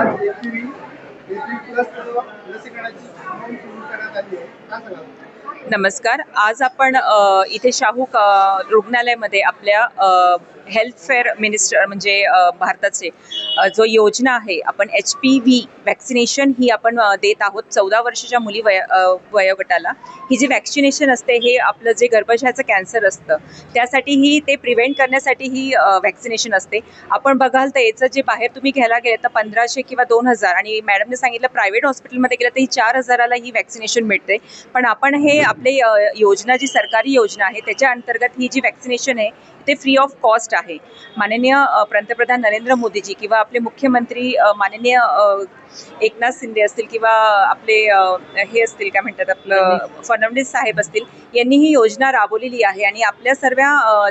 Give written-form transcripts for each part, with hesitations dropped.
आज AP plus लसीकरणाची मोहीम सुरू करण्यात आली आहे, काय सांगाल? नमस्कार. आज आपण इथे शाहू रुग्णालयामध्ये आपल्या हेल्थ फेअर मिनिस्टर म्हणजे भारताचे जो योजना आहे आपण HPV वॅक्सिनेशन ही आपण देत आहोत 14 वर्षाच्या मुली वयोगटाला. ही जी वॅक्सिनेशन असते हे आपलं जे गर्भाशयाचं कॅन्सर असतं त्यासाठीही ते प्रिव्हेंट करण्यासाठी ही वॅक्सिनेशन असते. आपण बघाल तर याचं जे बाहेर तुम्ही घ्यायला गेलं तर 1500 किंवा 2000 आणि मॅडमने सांगितलं प्रायव्हेट हॉस्पिटलमध्ये गेलं तर ही 4000ला ही वॅक्सिनेशन मिळते. पण आपण हे आपली योजना जी सरकारी योजना आहे त्याच्या अंतर्गत ही जी वॅक्सिनेशन आहे ते फ्री ऑफ कॉस्ट आहे. माननीय पंतप्रधान नरेंद्र मोदीजी किंवा आपले मुख्यमंत्री माननीय एकनाथ शिंदे असतील किंवा आपले हे असतील काय म्हणतात आपलं फडणवीस साहेब असतील यांनी ही योजना राबवलेली आहे आणि आपल्या सर्व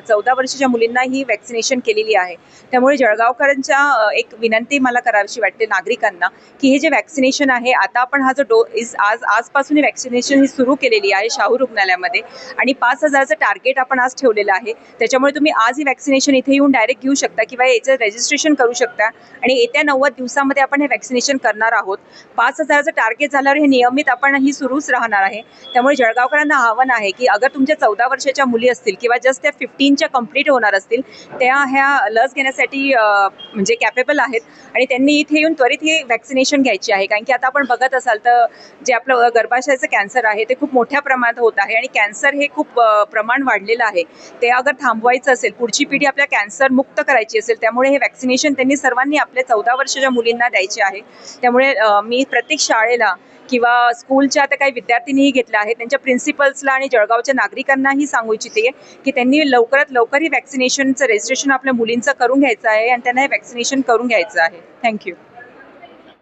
14 वर्षाच्या मुलींना ही वॅक्सिनेशन केलेली आहे. त्यामुळे जळगावकरांच्या एक विनंती मला करावीशी वाटते नागरिकांना की हे जे वॅक्सिनेशन आहे आता आपण हा जो आजपासून ही वॅक्सिनेशन ही सुरू केलेली आहे शाहू रुग्णालयामध्ये आणि 5000चं टार्गेट आपण आज ठेवलेलं आहे. त्याच्यामुळे तुम्ही आज ही वॅक्सिनेशन इथे येऊन डायरेक्ट घेऊ शकता किंवा याचं रजिस्ट्रेशन करू शकता आणि येत्या 90 दिवसामध्ये आपण हे वॅक्सिनेशन करणार आहोत. 5000चं टार्गेट झाल्यावर हे नियमित आपण ही सुरूच राहणार आहे. त्यामुळे जळगावकरांना आव्हान आहे की अगर तुमच्या 14 वर्षाच्या मुली असतील किंवा जस्ट त्या 15च्या कंप्लीट होणार असतील त्या ह्या लस घेण्यासाठी म्हणजे कॅपेबल आहेत आणि त्यांनी इथे येऊन त्वरित ही वॅक्सिनेशन घ्यायची आहे. कारण की आता आपण बघत असाल तर जे आपलं गर्भाशयाचं कॅन्सर आहे ते खूप मोठ्या प्रमाणात होत आहे आणि कॅन्सर हे खूप प्रमाण वाढलेलं आहे. ते अगर थांबवायचं असेल पुढची पिढी आपल्या कॅन्सर मुक्त करायची असेल त्यामुळे हे वॅक्सिनेशन त्यांनी सर्वांनी आपल्या 14 वर्षाच्या मुलींना द्यायचे आहे. त्यामुळे मी प्रत्येक शाळेला किंवा स्कूलच्या आता काही विद्यार्थ्यांनीही घेतल्या आहेत त्यांच्या प्रिन्सिपल्सला आणि जळगावच्या नागरिकांनाही सांगू इच्छिते की त्यांनी लवकरात लवकर ही वॅक्सिनेशनचं रजिस्ट्रेशन आपल्या मुलींचं करून घ्यायचं आहे आणि त्यांना हे वॅक्सिनेशन करून घ्यायचं आहे. थँक्यू.